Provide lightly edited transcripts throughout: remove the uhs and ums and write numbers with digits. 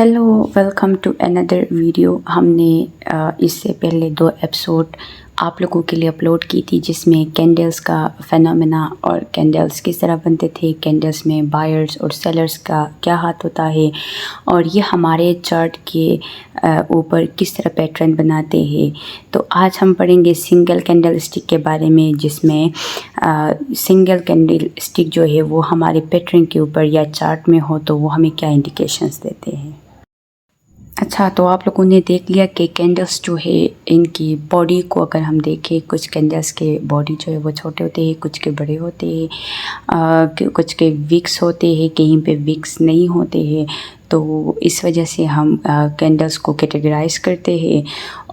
Hello, welcome to another video. हमने इससे पहले 2 एपिसोड आप लोगों के लिए अपलोड की थी जिसमें कैंडल्स का फेनोमेना और कैंडल्स किस तरह बनते थे, कैंडल्स में बायर्स और सेलर्स का क्या हाथ होता है और ये हमारे चार्ट के ऊपर किस तरह पैटर्न बनाते हैं। तो आज हम पढ़ेंगे सिंगल कैंडल स्टिक के बारे में, जिसमें सिंगल कैंडल स्टिक जो है वो हमारे पैटर्न के ऊपर या चार्ट में हो तो वो हमें क्या इंडिकेशंस देते हैं। अच्छा, तो आप लोगों ने देख लिया कि कैंडल्स जो है इनकी बॉडी को अगर हम देखें, कुछ कैंडल्स के बॉडी जो है वो छोटे होते हैं, कुछ के बड़े होते हैं, कुछ के विक्स होते हैं, कहीं पे विक्स नहीं होते हैं। तो इस वजह से हम कैंडल्स को कैटेगराइज करते हैं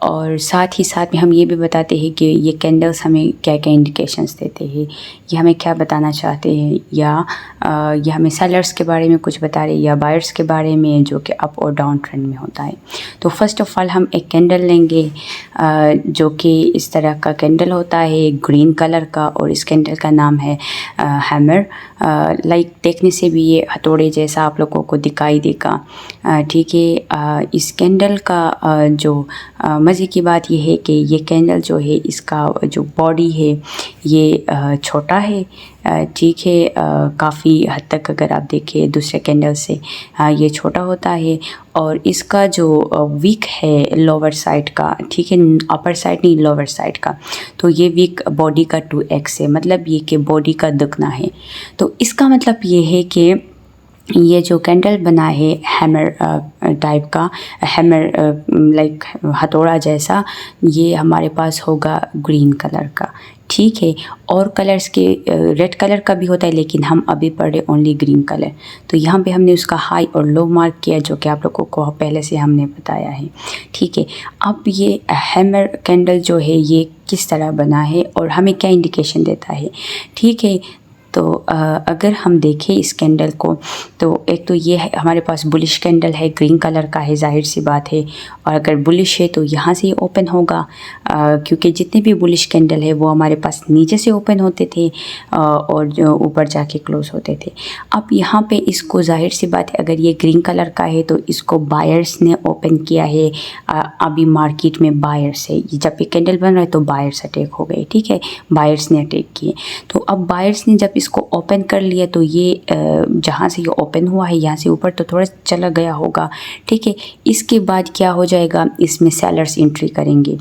और साथ ही साथ में हम ये भी बताते हैं कि ये कैंडल्स हमें क्या क्या इंडिकेशंस देते हैं, ये हमें क्या बताना चाहते हैं, या ये हमें सेलर्स के बारे में कुछ बता रहे हैं या बायर्स के बारे में जो कि अप और डाउन ट्रेंड में होता है। तो फर्स्ट ऑफ ऑल हम एक कैंडल लेंगे जो कि इस तरह का कैंडल होता है ग्रीन कलर का, और इस कैंडल का नाम है हैमर। लाइक देखने से भी ये हथौड़े जैसा आप लोगों को दिखाई देगा, ठीक है। इस कैंडल का जो मज़े की बात यह है कि ये कैंडल जो है इसका जो बॉडी है ये छोटा है, ठीक है। काफ़ी हद तक अगर आप देखें दूसरे कैंडल से ये छोटा होता है, और इसका जो विक है लोअर साइड का, ठीक है, अपर साइड नहीं लोअर साइड का, तो ये विक बॉडी का 2x है, मतलब ये कि बॉडी का दुगना है। तो इसका मतलब ये है कि ये जो कैंडल बना है हैमर टाइप का, हैमर लाइक हथौड़ा जैसा, ये हमारे पास होगा ग्रीन कलर का, ठीक है। और कलर्स के रेड कलर का भी होता है, लेकिन हम अभी पढ़ रहे ओनली ग्रीन कलर। तो यहाँ पे हमने उसका हाई और लो मार्क किया, जो कि आप लोगों को पहले से हमने बताया है, ठीक है। अब ये हैमर कैंडल जो है ये किस तरह बना है और हमें क्या इंडिकेशन देता है, ठीक है। तो अगर हम देखें इस कैंडल को, तो एक तो ये है हमारे पास बुलिश कैंडल है, ग्रीन कलर का है, जाहिर सी बात है। और अगर बुलिश है तो यहाँ से ओपन होगा, क्योंकि जितने भी बुलिश कैंडल है वो हमारे पास नीचे से ओपन होते थे और जो ऊपर जाके क्लोज होते थे। अब यहाँ पे इसको जाहिर सी बात है, अगर ये ग्रीन कलर का है तो इसको बायर्स ने ओपन किया है। अभी मार्केट में बायर्स है, जब ये कैंडल बन रहा है तो बायर्स अटैक हो गए, ठीक है, बायर्स ने अटैक किए। तो अब बायर्स ने जब इसको ओपन कर लिया तो ये जहाँ से ये ओपन हुआ है यहाँ से ऊपर तो थोड़ा चला गया होगा, ठीक है। इसके बाद क्या हो जाएगा, इसमें सेलर्स एंट्री करेंगे,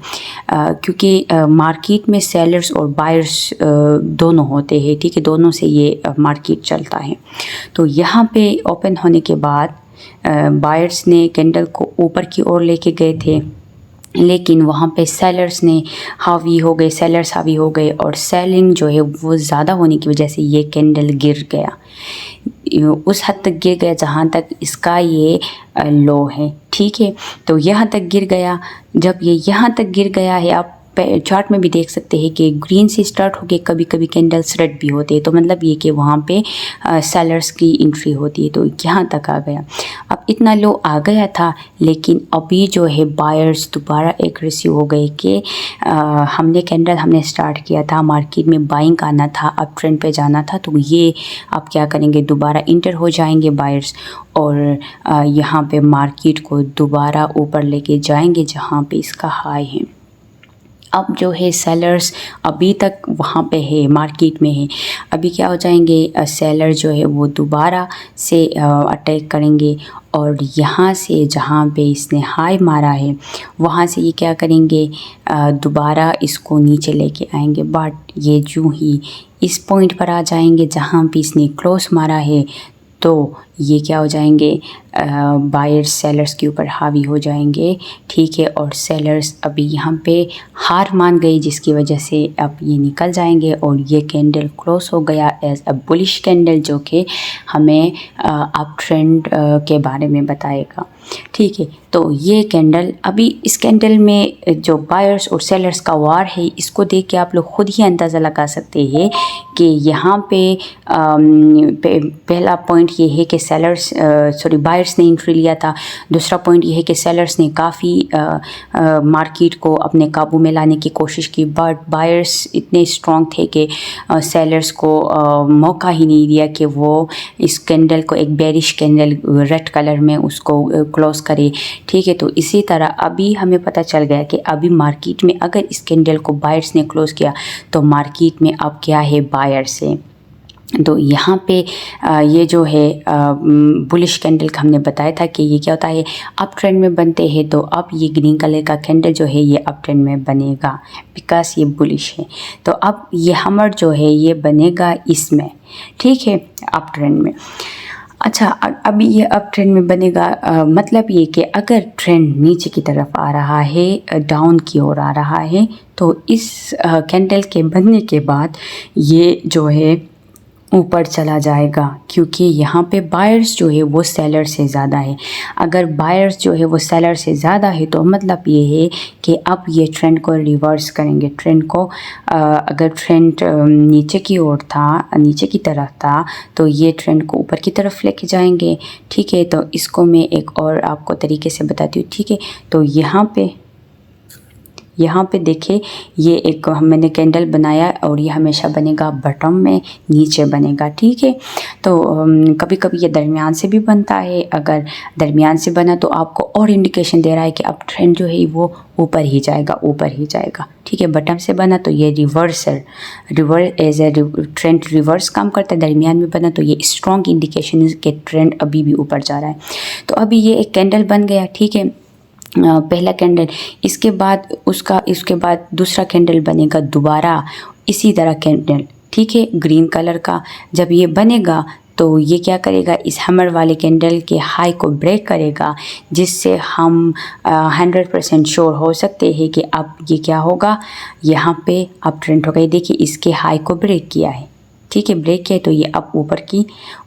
क्योंकि मार्केट में सेलर्स और बायर्स दोनों होते हैं, ठीक है, दोनों से ये मार्केट चलता है। तो यहाँ पे ओपन होने के बाद बायर्स ने कैंडल को ऊपर की ओर लेके गए थे, लेकिन वहाँ पे सेलर्स ने हावी हो गए, सेलर्स हावी हो गए, और सेलिंग जो है वो ज़्यादा होने की वजह से ये कैंडल गिर गया, उस हद तक गिर गया जहाँ तक इसका ये लो है, ठीक है। तो यहाँ तक गिर गया, जब ये यहाँ तक गिर गया है, आप चार्ट में भी देख सकते हैं कि ग्रीन से स्टार्ट होके कभी कभी कैंडल्स रेड भी होते हैं, तो मतलब ये कि वहाँ पे सेलर्स की एंट्री होती है। तो यहाँ तक आ गया, अब इतना लो आ गया था, लेकिन अभी जो है बायर्स दोबारा एग्रेसिव हो गए कि हमने स्टार्ट किया था, मार्केट में बाइंग आना था, अप ट्रेंड पे जाना था, तो ये अब क्या करेंगे, दोबारा इंटर हो जाएंगे बायर्स और यहाँ पे मार्केट को दोबारा ऊपर लेके जाएंगे जहाँ पे इसका हाई है। अब जो है सेलर्स अभी तक वहाँ पे है, मार्केट में है, अभी क्या हो जाएंगे, सेलर जो है वो दोबारा से अटैक करेंगे और यहाँ से जहाँ पे इसने हाई मारा है वहाँ से ये क्या करेंगे, दोबारा इसको नीचे लेके आएंगे। बट ये जो ही इस पॉइंट पर आ जाएंगे जहाँ पे इसने क्लोज मारा है, तो ये क्या हो जाएंगे, बायर्स सेलर्स के ऊपर हावी हो जाएंगे, ठीक है। और सेलर्स अभी यहाँ पे हार मान गए, जिसकी वजह से अब ये निकल जाएंगे और ये कैंडल क्लोज हो गया एज अ बुलिश कैंडल, जो कि हमें अप ट्रेंड के बारे में बताएगा, ठीक है। तो ये कैंडल, अभी इस कैंडल में जो बायर्स और सेलर्स का वार है, इसको देख के आप लोग खुद ही अंदाज़ा लगा सकते हैं कि यहाँ पे पहला पॉइंट ये है कि सेलर्स बायर्स ने एंट्री लिया था। दूसरा पॉइंट ये है कि सेलर्स ने काफ़ी मार्केट को अपने काबू में लाने की कोशिश की, बट बायर्स इतने स्ट्रॉन्ग थे कि सेलर्स को मौका ही नहीं दिया कि वो इस कैंडल को, एक बेरिश कैंडल रेड कलर में, उसको क्लोज करे। ठीक है, तो इसी तरह अभी हमें पता चल गया कि अभी मार्केट में अगर इस कैंडल को बायर्स ने क्लोज किया तो मार्केट में अब क्या है, बायर्स है। तो यहाँ पे ये जो है बुलिश कैंडल का हमने बताया था कि ये क्या होता है, अप ट्रेंड में बनते हैं। तो अब ये ग्रीन कलर का कैंडल जो है ये अप ट्रेंड में बनेगा बिकॉज ये बुलिश है। तो अब ये हमर जो है ये बनेगा इसमें, ठीक है, अप ट्रेंड में। अच्छा, अभी ये अप ट्रेंड में बनेगा, मतलब ये कि अगर ट्रेंड नीचे की तरफ आ रहा है, डाउन की ओर आ रहा है, तो इस कैंडल के बनने के बाद ये जो है ऊपर चला जाएगा, क्योंकि यहाँ पे बायर्स जो है वो सेलर से ज़्यादा है। अगर बायर्स जो है वो सेलर से ज़्यादा है तो मतलब ये है कि अब ये ट्रेंड को रिवर्स करेंगे। ट्रेंड को अगर ट्रेंड नीचे की ओर था, नीचे की तरफ था, तो ये ट्रेंड को ऊपर की तरफ लेके जाएंगे। ठीक है, तो इसको मैं एक और आपको तरीके से बताती हूँ। ठीक है, तो यहाँ पे देखिए, ये एक मैंने कैंडल बनाया और ये हमेशा बनेगा बॉटम में, नीचे बनेगा। ठीक है, तो कभी कभी ये दरमियान से भी बनता है। अगर दरमियान से बना तो आपको और इंडिकेशन दे रहा है कि अब ट्रेंड जो है वो ऊपर ही जाएगा, ऊपर ही जाएगा। ठीक है, बॉटम से बना तो ये reverse as a trend reverse काम करता है। दरमियान में बना तो ये स्ट्रॉन्ग इंडिकेशन के ट्रेंड अभी भी ऊपर जा रहा है। तो अभी ये एक कैंडल बन गया। ठीक है, पहला कैंडल, इसके बाद दूसरा कैंडल बनेगा दोबारा इसी तरह कैंडल। ठीक है, ग्रीन कलर का जब ये बनेगा तो ये क्या करेगा, इस हैमर वाले कैंडल के हाई को ब्रेक करेगा, जिससे हम 100% श्योर हो सकते हैं कि अब ये क्या होगा, यहाँ पे अप ट्रेंड होगा। ये देखिए, इसके हाई को ब्रेक किया है। ठीक है, ब्रेक किया तो ये अब ऊपर की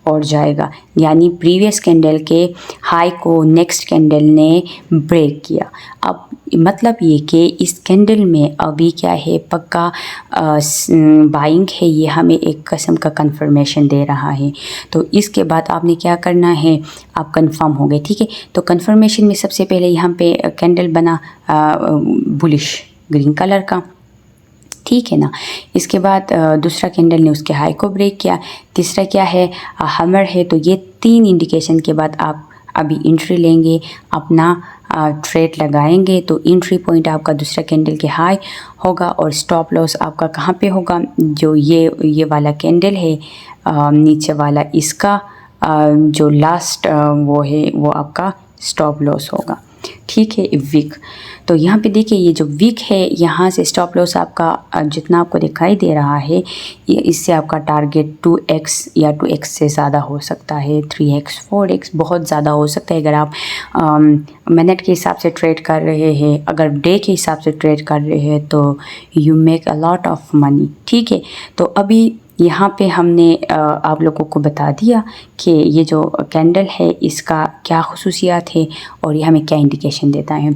ओर जाएगा, यानी प्रीवियस कैंडल के हाई को नेक्स्ट कैंडल ने ब्रेक किया। अब मतलब ये कि इस कैंडल में अभी क्या है, पक्का बाइंग है, ये हमें एक किस्म का कंफर्मेशन दे रहा है। तो इसके बाद आपने क्या करना है, आप कंफर्म हो गए। ठीक है, तो कंफर्मेशन में सबसे पहले यहाँ पे कैंडल बना बुलिश ग्रीन कलर का। ठीक है ना, इसके बाद दूसरा कैंडल ने उसके हाई को ब्रेक किया। तीसरा क्या है, हैमर है। तो ये 3 इंडिकेशन के बाद आप अभी एंट्री लेंगे, अपना ट्रेड लगाएंगे। तो एंट्री पॉइंट आपका दूसरा कैंडल के हाई होगा और स्टॉप लॉस आपका कहाँ पे होगा, जो ये वाला कैंडल है नीचे वाला, इसका जो लास्ट वो है वो आपका स्टॉप लॉस होगा। ठीक है, विक। तो यहाँ पे देखिए, ये जो विक है, यहाँ से स्टॉप लॉस आपका जितना आपको दिखाई दे रहा है, ये इससे आपका टारगेट 2x या 2x से ज़्यादा हो सकता है, 3x 4x बहुत ज़्यादा हो सकता है। अगर आप मिनट के हिसाब से ट्रेड कर रहे हैं, अगर डे के हिसाब से ट्रेड कर रहे हैं, तो you make a lot of money. ठीक है, तो अभी यहाँ पे हमने आप लोगों को बता दिया कि ये जो कैंडल है इसका क्या खुसूसियात है और ये हमें क्या इंडिकेशन देता है।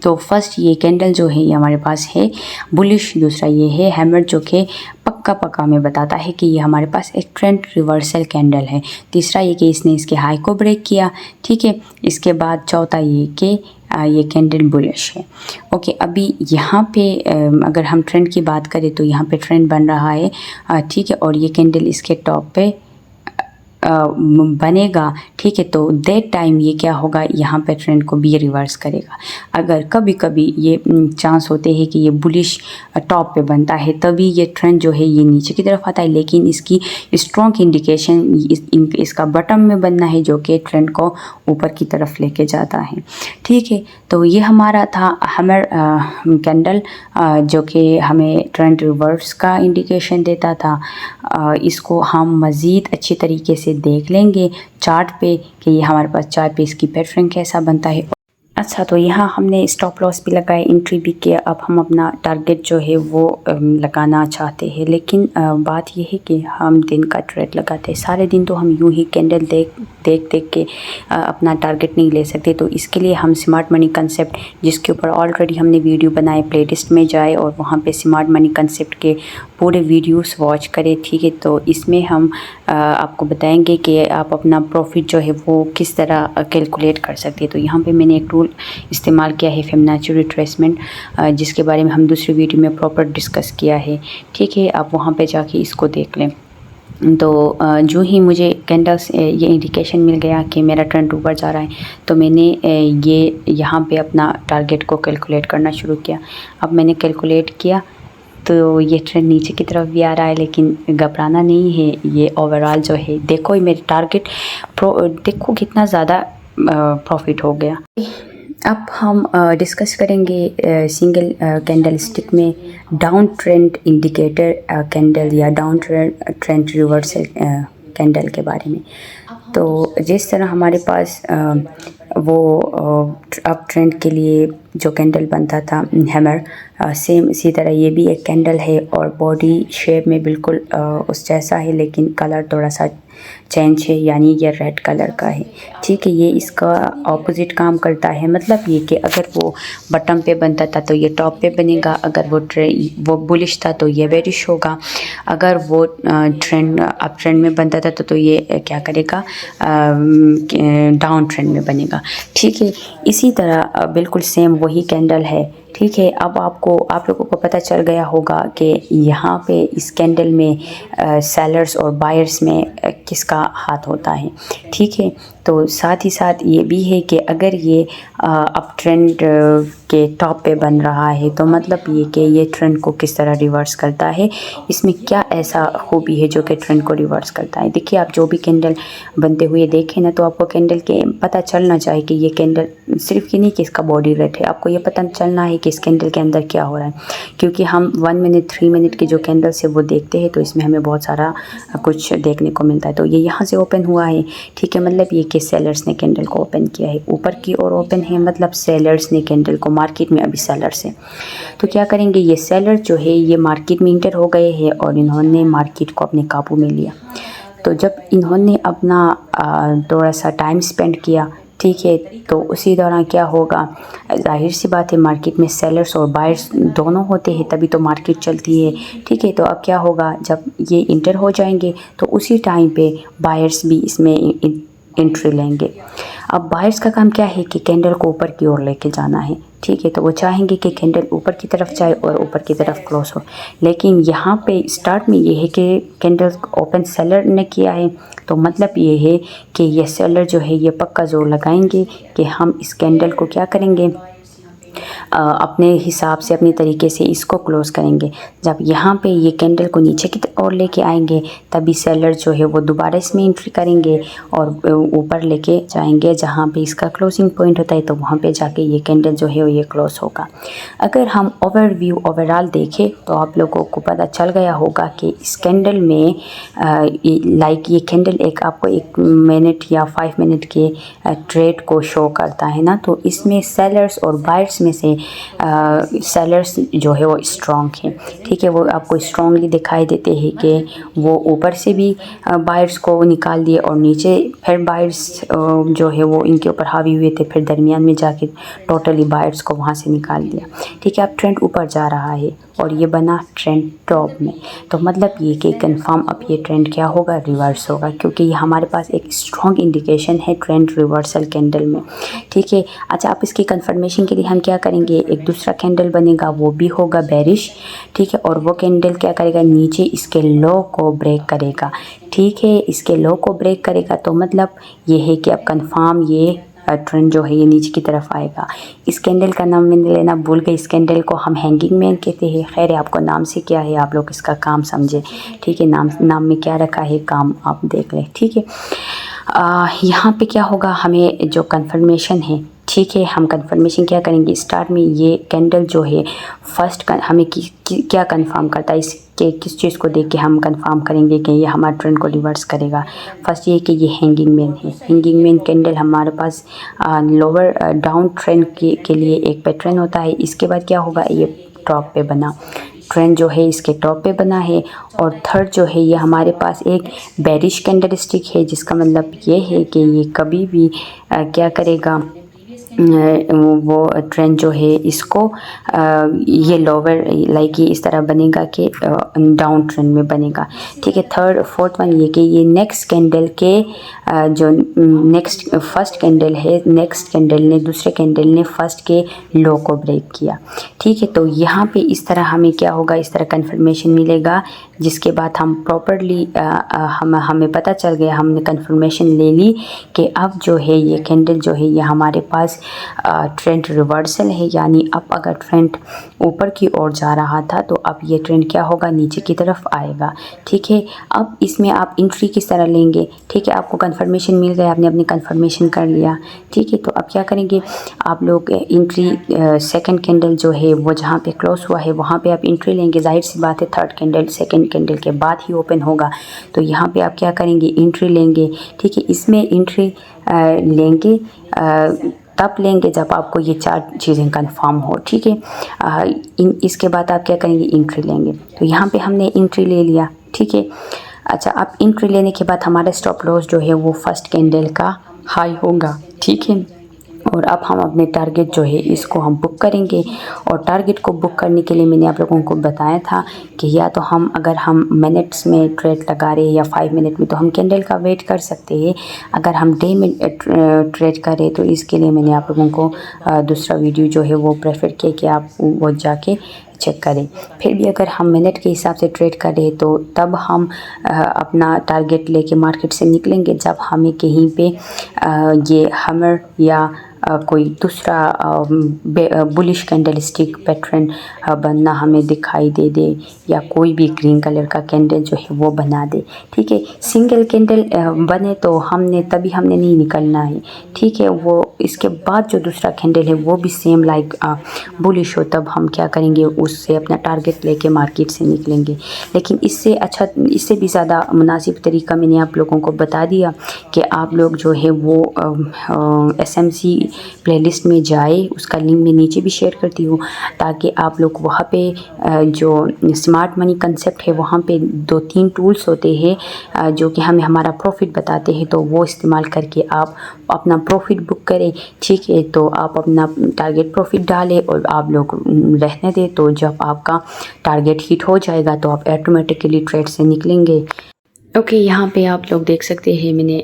तो फर्स्ट ये कैंडल जो है ये हमारे पास है बुलिश, दूसरा ये है हैमर जो कि पक्का हमें बताता है कि ये हमारे पास एक ट्रेंड रिवर्सल कैंडल है। तीसरा ये कि इसने इसके हाई को ब्रेक किया। ठीक है, इसके बाद चौथा ये कि ये कैंडल बुलिश है। ओके, अभी यहाँ पे अगर हम ट्रेंड की बात करें तो यहाँ पे ट्रेंड बन रहा है। ठीक है, और ये कैंडल इसके टॉप पे बनेगा। ठीक है, तो दैट टाइम ये क्या होगा, यहाँ पे ट्रेंड को भी रिवर्स करेगा। अगर कभी कभी ये चांस होते हैं कि ये बुलिश टॉप पे बनता है, तभी ये ट्रेंड जो है ये नीचे की तरफ आता है, लेकिन इसकी स्ट्रॉन्ग इंडिकेशन इसका बॉटम में बनना है, जो कि ट्रेंड को ऊपर की तरफ लेके जाता है। ठीक है, तो ये हमारा था हैमर कैंडल जो कि हमें ट्रेंड रिवर्स का इंडिकेशन देता था। इसको हम मज़ीद अच्छी तरीके से देख लेंगे चार्ट पे कि ये हमारे पास चार्ट पे इसकी पैटर्न कैसा बनता है। अच्छा, तो यहाँ हमने स्टॉप लॉस भी लगाए, एंट्री भी किया। अब हम अपना टारगेट जो है वो लगाना चाहते हैं, लेकिन बात यह है कि हम दिन का ट्रेड लगाते हैं। सारे दिन तो हम यूं ही कैंडल देख के अपना टारगेट नहीं ले सकते। तो इसके लिए हम स्मार्ट मनी कंसेप्ट, जिसके ऊपर ऑलरेडी हमने वीडियो बनाए, प्लेलिस्ट में जाए और वहाँ पे स्मार्ट मनी कंसेप्ट के पूरे वीडियोस वॉच करें, ठीक है। तो इसमें हम आपको बताएंगे कि आप अपना प्रॉफिट जो है वो किस तरह कैलकुलेट कर सकते हैं। तो यहाँ पे मैंने एक टूल इस्तेमाल किया है, फिबोनाची रिट्रेसमेंट, जिसके बारे में हम दूसरी वीडियो में प्रॉपर डिस्कस किया है, ठीक है। आप वहाँ पे जाके इसको देख लें। तो जो ही मुझे कैंडल्स ये इंडिकेशन मिल गया कि मेरा ट्रेंड ऊपर जा रहा है, तो मैंने ये यहाँ पे अपना टारगेट को कैलकुलेट करना शुरू किया। अब मैंने कैलकुलेट किया तो ये ट्रेंड नीचे की तरफ भी आ रहा है, लेकिन घबराना नहीं है। ये ओवरऑल जो है, देखो ये मेरे टारगेट देखो कितना ज़्यादा प्रॉफिट हो गया। अब हम डिस्कस करेंगे सिंगल कैंडल स्टिक में डाउन ट्रेंड इंडिकेटर कैंडल या डाउन ट्रेंड रिवर्सल कैंडल के बारे में। तो जिस तरह हमारे पास वो अप ट्रेंड के लिए जो कैंडल बनता था हैमर, सेम इसी तरह ये भी एक कैंडल है और बॉडी शेप में बिल्कुल उस जैसा है, लेकिन कलर थोड़ा सा चेंज है, यानी ये रेड कलर का है, ठीक है। ये इसका ऑपोजिट काम करता है, मतलब ये कि अगर वो बटन पे बनता था तो ये टॉप पे बनेगा, अगर वो बुलिश था तो ये बेरिश होगा, अगर वो ट्रेंड अप ट्रेंड में बनता था तो ये क्या करेगा, डाउन ट्रेंड में बनेगा, ठीक है। इसी तरह बिल्कुल सेम वही कैंडल है, ठीक है। अब आप लोगों को पता चल गया होगा कि यहाँ पे इस कैंडल में सेलर्स और बायर्स में किसका हाथ होता है, ठीक है। तो साथ ही साथ ये भी है कि अगर ये अप ट्रेंड के टॉप पे बन रहा है तो मतलब ये कि ये ट्रेंड को किस तरह रिवर्स करता है, इसमें क्या ऐसा खूबी है जो कि ट्रेंड को रिवर्स करता है। देखिए, आप जो भी कैंडल बनते हुए देखें ना, तो आपको कैंडल के पता चलना चाहिए कि ये कैंडल सिर्फ ये नहीं कि इसका बॉडी रेट है, आपको ये पता चलना है कि इस कैंडल के अंदर क्या हो रहा है। क्योंकि हम 1 मिनट 3 मिनट के जो कैंडल्स है वो देखते हैं, तो इसमें हमें बहुत सारा कुछ देखने को मिलता है। तो ये यहाँ से ओपन हुआ है, ठीक है, मतलब ये कि सेलर्स ने कैंडल को ओपन किया है, ऊपर की ओर ओपन है, मतलब सेलर्स ने कैंडल को, मार्केट में अभी सेलर्स है। तो क्या करेंगे, ये सेलर जो है ये मार्केट में इंटर हो गए हैं और इन्होंने मार्केट को अपने काबू में लिया। तो जब इन्होंने अपना थोड़ा सा टाइम स्पेंड किया, ठीक है, तो उसी दौरान क्या होगा, जाहिर सी बात है मार्केट में सेलर्स और बायर्स दोनों होते हैं, तभी तो मार्केट चलती है, ठीक है। तो अब क्या होगा, जब ये इंटर हो जाएंगे तो उसी टाइम पे बायर्स भी इसमें एंट्री लेंगे। अब बायर्स का काम क्या है कि कैंडल को ऊपर की ओर लेके जाना है, ठीक है। तो वो चाहेंगे कि कैंडल ऊपर की तरफ जाए और ऊपर की तरफ क्लोज हो, लेकिन यहाँ पे स्टार्ट में ये है कि कैंडल ओपन सेलर ने किया है, तो मतलब ये है कि ये सेलर जो है ये पक्का जोर लगाएंगे कि हम इस कैंडल को क्या करेंगे, अपने हिसाब से, अपने तरीके से इसको क्लोज़ करेंगे। जब यहाँ पे ये कैंडल को नीचे की ओर लेके आएंगे, तभी सेलर जो है वो दोबारा इसमें एंट्री करेंगे और ऊपर लेके जाएंगे जहाँ पे इसका क्लोजिंग पॉइंट होता है, तो वहाँ पे जाके ये कैंडल जो है ये क्लोज़ होगा। अगर हम ओवरऑल देखें तो आप लोगों को पता चल गया होगा कि इस कैंडल में ये कैंडल आपको 1 मिनट या 5 मिनट के ट्रेड को शो करता है ना। तो इसमें सेलर्स और बायर्स में से सेलर्स जो है वो स्ट्रॉन्ग है, ठीक है। वो आपको स्ट्रॉन्गली दिखाई देते हैं कि वो ऊपर से भी बायर्स को निकाल दिए और नीचे फिर बायर्स जो है वो इनके ऊपर हावी हुए थे, फिर दरमियान में जाके टोटली बायर्स को वहाँ से निकाल दिया, ठीक है। अब ट्रेंड ऊपर जा रहा है और ये बना ट्रेंड टॉप में, तो मतलब ये कि कंफर्म अब ये ट्रेंड क्या होगा, रिवर्स होगा, क्योंकि ये हमारे पास एक स्ट्रॉन्ग इंडिकेशन है ट्रेंड रिवर्सल कैंडल में, ठीक है। अच्छा, आप इसकी कंफर्मेशन के लिए हम क्या करेंगे, एक दूसरा कैंडल बनेगा, वो भी होगा बेरिश, ठीक है, और वो कैंडल क्या करेगा, नीचे इसके लो को ब्रेक करेगा, ठीक है। इसके लो को ब्रेक करेगा तो मतलब ये है कि अब कंफर्म ये ट्रेंड जो है ये नीचे की तरफ आएगा। इस कैंडल का नाम मैंने लेना भूल गई, इस कैंडल को हम हैंगिंग मैन कहते हैं। खैर, आपको नाम से क्या है, आप लोग इसका काम समझे, ठीक है। नाम में क्या रखा है, काम आप देख लें, ठीक है। यहाँ पे क्या होगा, हमें जो कंफर्मेशन है, ठीक है, हम कंफर्मेशन क्या करेंगे स्टार्ट में। ये कैंडल जो है फर्स्ट हमें क्या कंफर्म करता है, इसके किस चीज़ को देख के हम कंफर्म करेंगे कि ये हमारे ट्रेंड को रिवर्स करेगा। फर्स्ट ये कि ये हैंगिंग मैन है। हैंगिंग मैन कैंडल हमारे पास लोअर डाउन ट्रेंड के लिए एक पैटर्न होता है। इसके बाद क्या होगा, ये टॉप पे बना ट्रेंड जो है इसके टॉप पे बना है। और थर्ड जो है ये हमारे पास एक बेरिश कैंडल स्टिक है, जिसका मतलब ये है कि ये कभी भी क्या करेगा, वो ट्रेंड जो है इसको ये लोअर लाइक ये इस तरह बनेगा कि डाउन ट्रेंड में बनेगा। ठीक है, थर्ड फोर्थ वन ये कि ये नेक्स्ट कैंडल के जो नेक्स्ट फर्स्ट कैंडल है, नेक्स्ट कैंडल ने दूसरे कैंडल ने फर्स्ट के लो को ब्रेक किया। ठीक है, तो यहाँ पे इस तरह हमें क्या होगा, इस तरह कंफर्मेशन मिलेगा, जिसके बाद हम प्रॉपरली हमें पता चल गया, हमने कंफर्मेशन ले ली कि अब जो है ये कैंडल जो है ये हमारे पास ट्रेंड रिवर्सल है। यानी अब अगर ट्रेंड ऊपर की ओर जा रहा था तो अब ये ट्रेंड क्या होगा, नीचे की तरफ आएगा। ठीक है, अब इसमें आप एंट्री किस तरह लेंगे। ठीक है, आपको कंफर्मेशन मिल गया, आपने अपनी कंफर्मेशन कर लिया। ठीक है, तो अब क्या करेंगे आप लोग, एंट्री सेकंड कैंडल जो है वो जहाँ पे क्लोज हुआ है वहाँ पे आप एंट्री लेंगे। जाहिर सी बात है थर्ड कैंडल सेकंड कैंडल के बाद ही ओपन होगा, तो यहाँ पे आप क्या करेंगे, एंट्री लेंगे। ठीक है, इसमें एंट्री लेंगे तब लेंगे जब आपको ये चार चीज़ें कंफर्म हो। ठीक है, इसके बाद आप क्या करेंगे, एंट्री लेंगे। तो यहाँ पे हमने एंट्री ले लिया। ठीक है, अच्छा, अब एंट्री लेने के बाद हमारा स्टॉप लॉस जो है वो फर्स्ट कैंडल का हाई होगा। ठीक है, और अब हम अपने टारगेट जो है इसको हम बुक करेंगे। और टारगेट को बुक करने के लिए मैंने आप लोगों को बताया था कि या तो हम अगर हम मिनट्स में ट्रेड लगा रहे हैं या 5 मिनट में, तो हम कैंडल का वेट कर सकते हैं। अगर हम डे में ट्रेड करें तो इसके लिए मैंने आप लोगों को दूसरा वीडियो जो है वो प्रेफर किया कि आप वो जाके चेक करें। फिर भी अगर हम मिनट के हिसाब से ट्रेड करें तो तब हम अपना टारगेट लेके मार्केट से निकलेंगे जब हमें कहीं पे ये हमर या कोई दूसरा बुलिश कैंडल स्टिक पैटर्न बनना हमें दिखाई दे या कोई भी ग्रीन कलर का कैंडल जो है वो बना दे। ठीक है, सिंगल कैंडल बने तो हमने नहीं निकलना है। ठीक है, वो इसके बाद जो दूसरा कैंडल है वो भी सेम लाइक बुलिश हो, तब हम क्या करेंगे, उससे अपना टारगेट लेके मार्केट से निकलेंगे। लेकिन इससे अच्छा, इससे भी ज़्यादा मुनासिब तरीका मैंने आप लोगों को बता दिया कि आप लोग जो है वो SMC प्लेलिस्ट में जाए, उसका लिंक मैं नीचे भी शेयर करती हूँ, ताकि आप लोग वहाँ पे जो स्मार्ट मनी कंसेप्ट है वहाँ पे 2-3 टूल्स होते हैं जो कि हमें हमारा प्रॉफिट बताते हैं, तो वो इस्तेमाल करके आप अपना प्रॉफिट बुक करें। ठीक है, तो आप अपना टारगेट प्रॉफिट डालें और आप लोग रहने दें। तो जब आपका टारगेट हिट हो जाएगा तो आप ऑटोमेटिकली ट्रेड से निकलेंगे। ओके, यहाँ पे आप लोग देख सकते हैं मैंने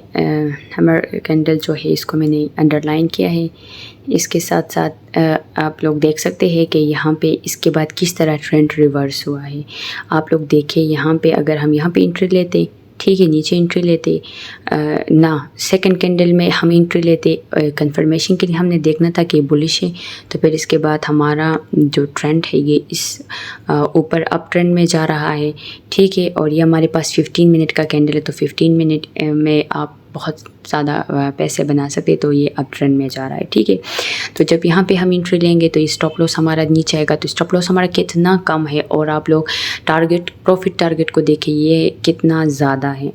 हमर कैंडल जो है इसको मैंने अंडरलाइन किया है। इसके साथ साथ आप लोग देख सकते हैं कि यहाँ पे इसके बाद किस तरह ट्रेंड रिवर्स हुआ है। आप लोग देखें यहाँ पे, अगर हम यहाँ पे एंट्री लेते, ठीक है, नीचे एंट्री लेते ना, सेकंड कैंडल में हम एंट्री लेते कंफर्मेशन के लिए, हमने देखना था कि बुलिश है। तो फिर इसके बाद हमारा जो ट्रेंड है ये इस ऊपर अप ट्रेंड में जा रहा है। ठीक है, और ये हमारे पास 15 मिनट का कैंडल है, तो 15 मिनट में आप बहुत ज़्यादा पैसे बना सकते, तो ये अप ट्रेंड में जा रहा है। ठीक है, तो जब यहाँ पे हम एंट्री लेंगे तो ये स्टॉप लॉस हमारा नीचे आएगा। तो स्टॉप लॉस हमारा कितना कम है और आप लोग टारगेट प्रॉफिट टारगेट को देखें ये कितना ज़्यादा है।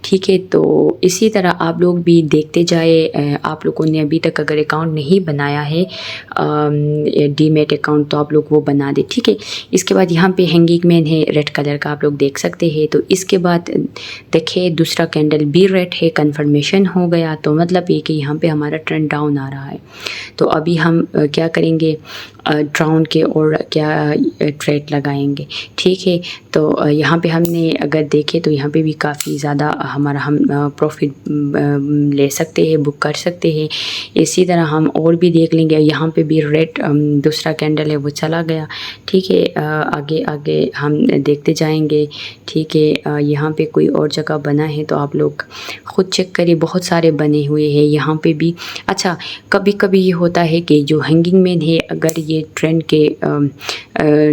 ठीक है, तो इसी तरह आप लोग भी देखते जाए। आप लोगों ने अभी तक अगर अकाउंट नहीं बनाया है डीमेट अकाउंट, तो आप लोग वो बना दे। ठीक है, इसके बाद यहाँ पे हैंगिंग मैन है रेड कलर का, आप लोग देख सकते हैं। तो इसके बाद देखें दूसरा कैंडल भी रेड है, कंफर्मेशन हो गया, तो मतलब ये कि यहाँ पे हमारा ट्रेंड डाउन आ रहा है। तो अभी हम क्या करेंगे, डाउन के और क्या ट्रेड लगाएंगे। ठीक है, तो यहाँ पे हमने अगर देखें तो यहाँ पे भी काफ़ी ज़्यादा हमारा हम प्रॉफिट ले सकते हैं, बुक कर सकते हैं। इसी तरह हम और भी देख लेंगे, यहाँ पे भी रेड दूसरा कैंडल है वो चला गया। ठीक है, आगे आगे हम देखते जाएंगे। ठीक है, यहाँ पे कोई और जगह बना है तो आप लोग ख़ुद चेक करिए। बहुत बहुत सारे बने हुए हैं यहाँ पे भी। अच्छा, कभी कभी ये होता है कि जो हैंगिंग मैन है अगर ये ट्रेंड के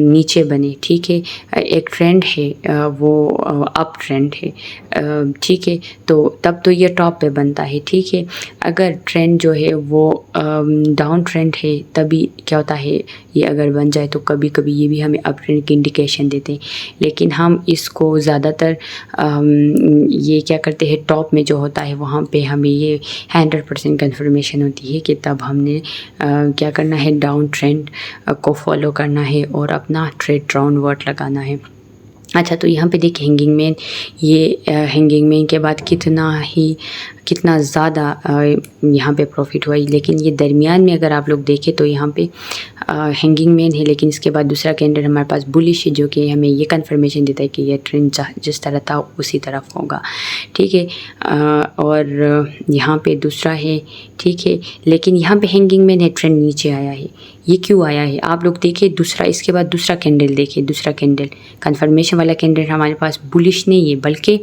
नीचे बने, ठीक है, एक ट्रेंड है वो अप ट्रेंड है, ठीक है, तो तब तो ये टॉप पे बनता है, ठीक है। अगर ट्रेंड जो है वो डाउन ट्रेंड है तभी क्या होता है, ये अगर बन जाए तो कभी कभी ये भी हमें अप ट्रेंड की इंडिकेशन देते हैं। लेकिन हम इसको ज़्यादातर ये क्या करते हैं, टॉप में जो होता है वहाँ पे हमें ये 100% कन्फर्मेशन होती है कि तब हमने क्या करना है, डाउन ट्रेंड को फॉलो करना है और अपना ट्रेड डाउनवर्ड लगाना है। अच्छा, तो यहाँ पे देखिए हैंगिंग मैन, ये हैंगिंग मैन के बाद कितना ज़्यादा यहाँ पे प्रॉफिट हुआ। लेकिन ये दरमियान में अगर आप लोग देखें तो यहाँ पे हैंगिंग मैन है, लेकिन इसके बाद दूसरा कैंडल हमारे पास बुलिश है, जो कि हमें ये कंफर्मेशन देता है कि ये ट्रेंड जिस तरह था उसी तरफ होगा, ठीक है। और यहाँ पे दूसरा है, ठीक है, लेकिन यहाँ पे हैंगिंग मैन है, ट्रेंड नीचे आया है। ये क्यों आया है आप लोग देखिए, दूसरा, इसके बाद दूसरा कैंडल देखिए, दूसरा कैंडल कंफर्मेशन वाला कैंडल हमारे पास बुलिश नहीं है बल्कि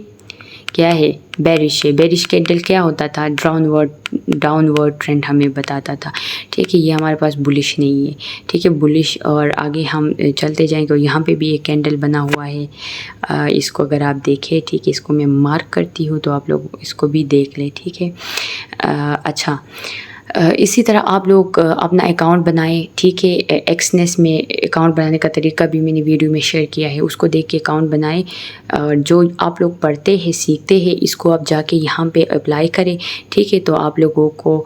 क्या है, बेरिश है। बेरिश कैंडल क्या होता था, डाउनवर्ड ट्रेंड हमें बताता था, ठीक है। ये हमारे पास बुलिश नहीं है, ठीक है, बुलिश। और आगे हम चलते जाएंगे और यहाँ पे भी एक कैंडल बना हुआ है, इसको अगर आप देखें, ठीक है, इसको मैं मार्क करती हूँ तो आप लोग इसको भी देख लें, ठीक है। अच्छा, इसी तरह आप लोग अपना अकाउंट बनाएं, ठीक है। एक्सनेस में अकाउंट बनाने का तरीका भी मैंने वीडियो में शेयर किया है, उसको देख के अकाउंट बनाएं। जो आप लोग पढ़ते हैं, सीखते हैं, इसको आप जाके यहाँ पे अप्लाई करें, ठीक है। तो आप लोगों को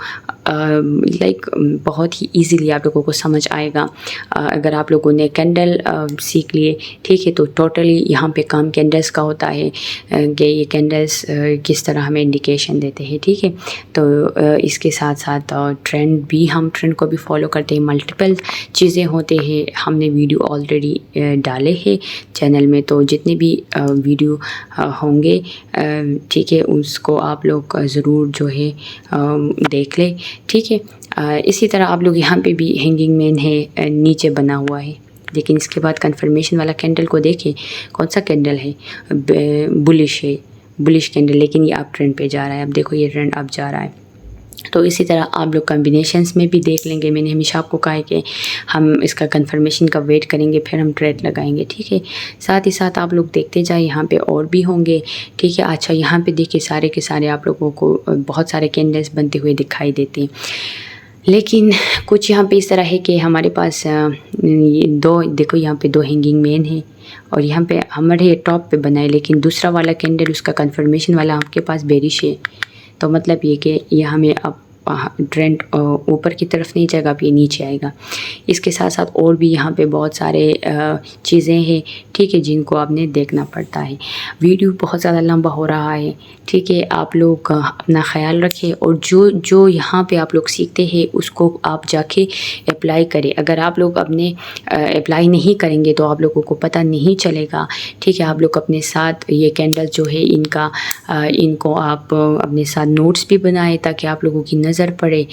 बहुत ही इजीली आप लोगों को समझ आएगा। अगर आप लोगों ने कैंडल सीख लिए, ठीक है, तो टोटली यहाँ पे काम कैंडल्स का होता है कि ये कैंडल्स किस तरह हमें इंडिकेशन देते हैं, ठीक है। तो इसके साथ साथ ट्रेंड भी, हम ट्रेंड को भी फॉलो करते हैं। मल्टीपल चीज़ें होते हैं, हमने वीडियो ऑलरेडी डाले हैं चैनल में, तो जितने भी वीडियो होंगे, ठीक है, उसको आप लोग ज़रूर जो है देख लें, ठीक है। इसी तरह आप लोग यहाँ पे भी हैंगिंग मैन है, नीचे बना हुआ है, लेकिन इसके बाद कंफर्मेशन वाला कैंडल को देखें, कौन सा कैंडल है, बुलिश है, बुलिश कैंडल, लेकिन ये अप ट्रेंड पे जा रहा है। अब देखो ये ट्रेंड अप जा रहा है। तो इसी तरह आप लोग कॉम्बिनेशंस में भी देख लेंगे। मैंने हमेशा आपको कहा है कि हम इसका कंफर्मेशन का वेट करेंगे, फिर हम ट्रेड लगाएंगे, ठीक है। साथ ही साथ आप लोग देखते जाए, यहाँ पे और भी होंगे, ठीक है। अच्छा, यहाँ पे देखिए सारे के सारे आप लोगों को बहुत सारे कैंडल्स बनते हुए दिखाई देते हैं, लेकिन कुछ यहाँ पे इस तरह है कि हमारे पास ये दो, देखो यहाँ पे दो हैंगिंग मैन है और यहाँ पे हमारे टॉप पे बना है, लेकिन दूसरा वाला कैंडल, उसका कंफर्मेशन वाला आपके पास बेरिश है। तो मतलब ये कि ये हमें अब ट्रेंड ऊपर की तरफ नहीं जाएगा, अब ये नीचे आएगा। इसके साथ साथ और भी यहाँ पे बहुत सारे चीज़ें हैं, ठीक है, जिनको आपने देखना पड़ता है। वीडियो बहुत ज़्यादा लंबा हो रहा है, ठीक है। आप लोग अपना ख्याल रखें और जो यहाँ पे आप लोग सीखते हैं उसको आप जाके अप्लाई करें। अगर आप लोग अपने अप्लाई नहीं करेंगे तो आप लोगों को पता नहीं चलेगा, ठीक है। आप लोग अपने साथ ये कैंडल जो है इनको आप अपने साथ नोट्स भी बनाएं ताकि आप लोगों की नज़र पड़े,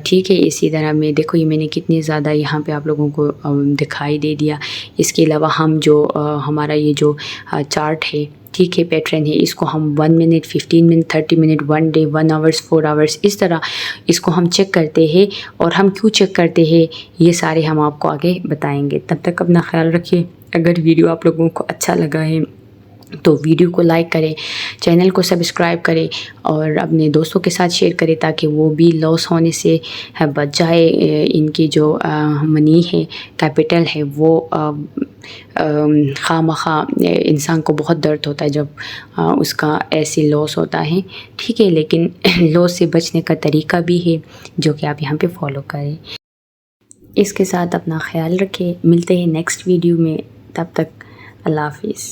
ठीक है। इसी तरह में देखो ये मैंने कितनी ज़्यादा यहाँ पे आप लोगों को दिखाई दे दिया। इसके अलावा हम जो हमारा ये जो चार्ट है, ठीक है, पैटर्न है, इसको हम 1 minute, 15 minute, 30 minute, 1 day, 1 hours, 4 hours, इस तरह इसको हम चेक करते हैं। और हम क्यों चेक करते हैं ये सारे हम आपको आगे बताएंगे। तब तक अपना ख्याल रखिए। अगर वीडियो आप लोगों को अच्छा लगा है तो वीडियो को लाइक करें, चैनल को सब्सक्राइब करें और अपने दोस्तों के साथ शेयर करें ताकि वो भी लॉस होने से बच जाए। इनकी जो मनी है, कैपिटल है, वो खामखा इंसान को बहुत दर्द होता है जब उसका ऐसे लॉस होता है, ठीक है। लेकिन लॉस से बचने का तरीका भी है जो कि आप यहाँ पे फॉलो करें। इसके साथ अपना ख्याल रखें। मिलते हैं नेक्स्ट वीडियो में, तब तक अल्लाह हाफिज़।